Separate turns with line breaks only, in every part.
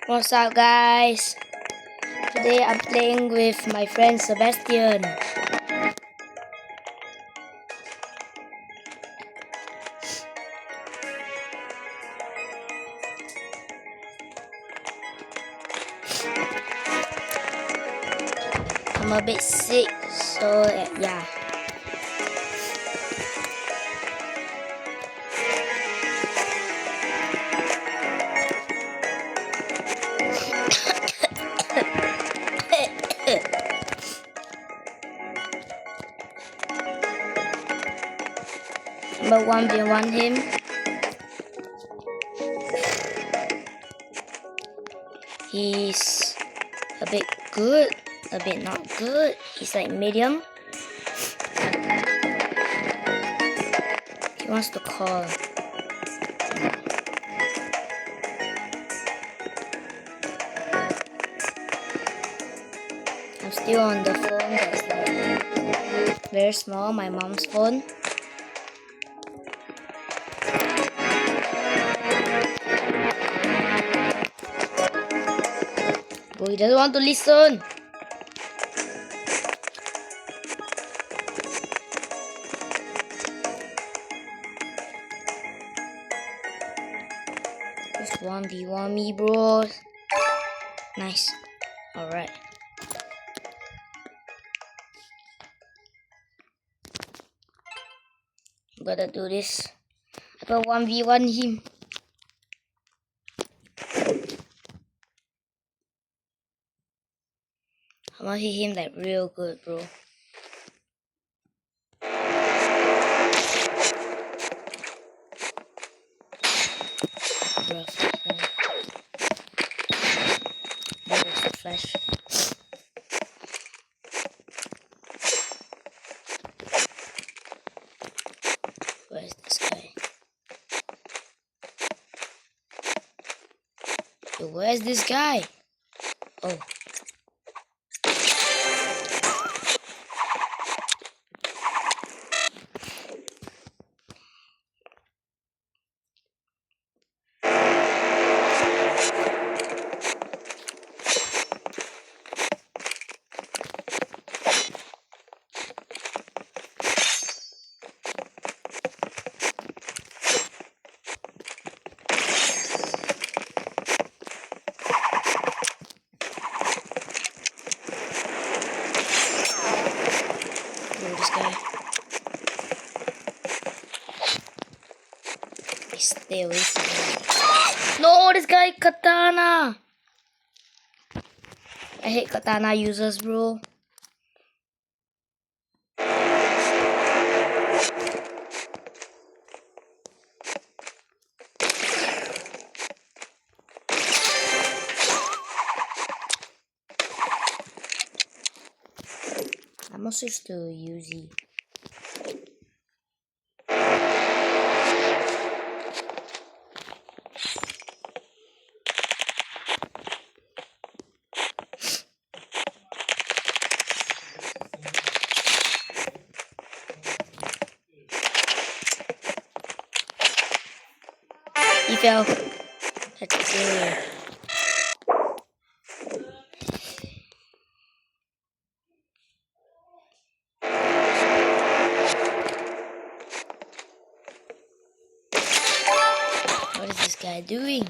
What's up, guys? Today I'm playing with my friend Sebastian. I'm a bit sick, so yeah. But 1v1 him. He's a bit good, a bit not good. He's like medium. He wants to call. I'm still on the phone that's like very small, my mom's phone. But he doesn't want to listen. Just 1v1 me, bros. Nice. Alright. Gotta do this. I got 1v1 him. I want to hit him like real good, bro. Where's the flash? Where's this guy? Yo, where's this guy? Oh. This guy. Stay away from him. No, this guy katana. I hate katana users, bro. I'm gonna switch to Uzi. He fell. That's good. What is this guy doing?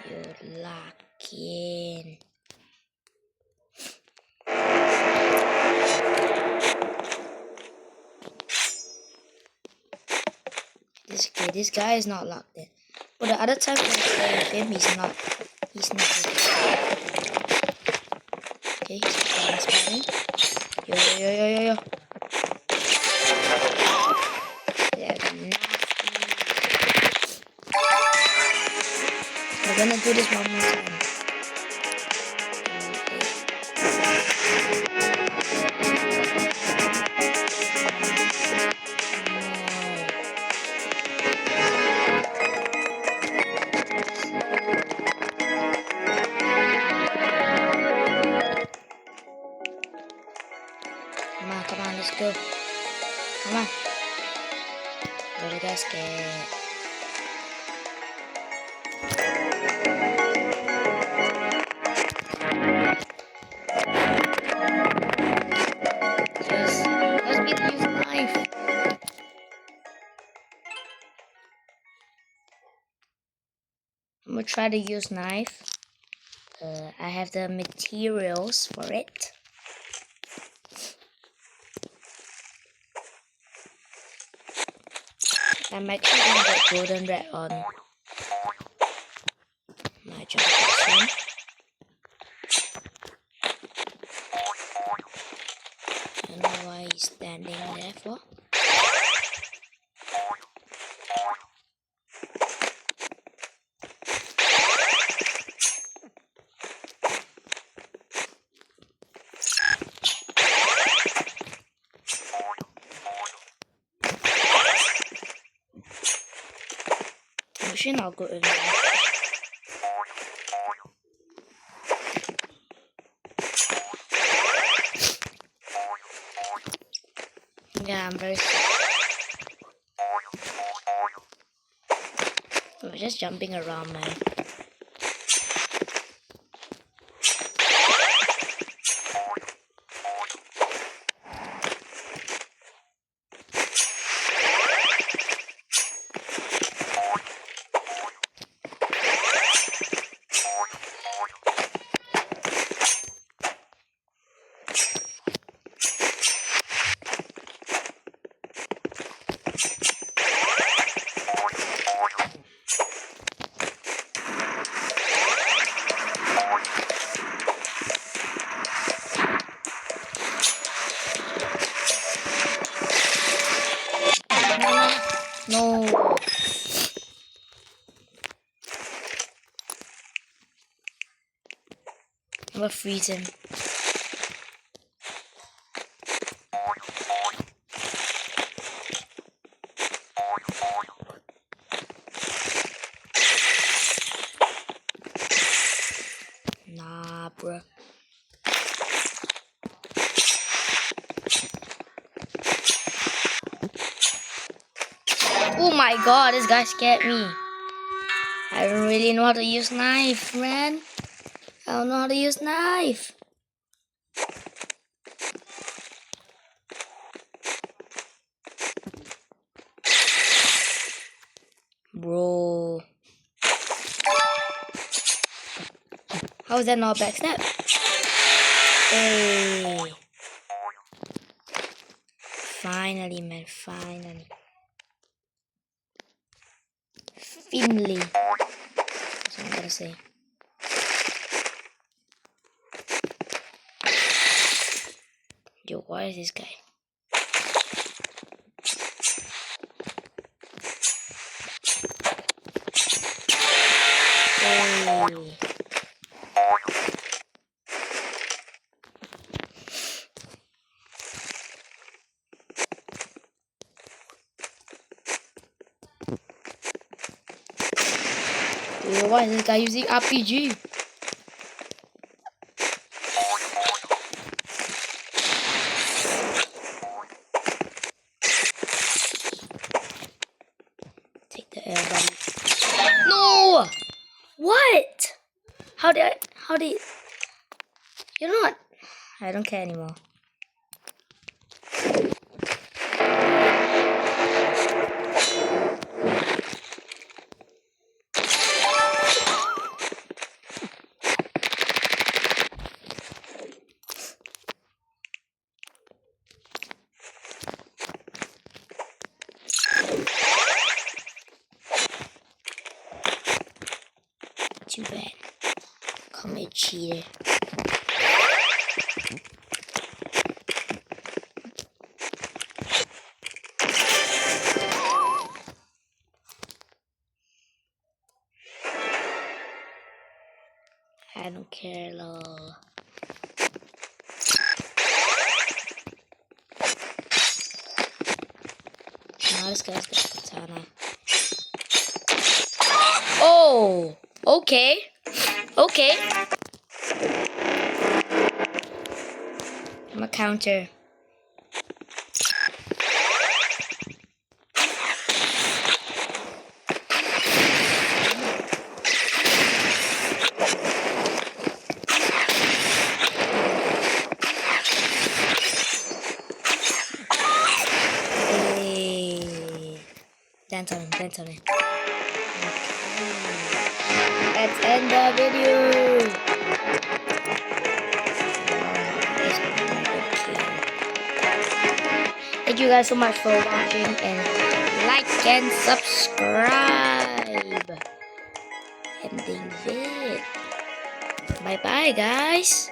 You're lacking. This guy is not locked in. But the other time I play with him, he's not good. Okay, he's spawning. Yo. Yeah, nasty. We're gonna do this one more time. Come on, let's go. Come on. Go to the gasket. I'm gonna try to use knife. I have the materials for it. I'm actually gonna get golden red on my jump soon. I don't know why he's standing there for. I'm actually not good with that. Yeah, I'm very sick. We're just jumping around, man. No. I'm gonna freeze him. Nah, bruh. Oh my god, this guy scared me. I don't really know how to use knife, man. I don't know how to use knife. Bro. How is that not a backstab? Hey. Finally, man, finally. Finally. That's what I'm gonna say. Yo, what is this guy? Hey. Yo, why is this guy using RPG? Take the air, buddy. No! What? How did you know what? I don't care anymore. Too bad. Come here, cheater. I don't care, lol. Now this guy's got katana. Oh, okay. Okay. I'm a counter. Hey. Dance on him, dance on him. Okay. let's end the video. Thank you guys so much for watching, and like and subscribe. Ending it. Bye bye guys.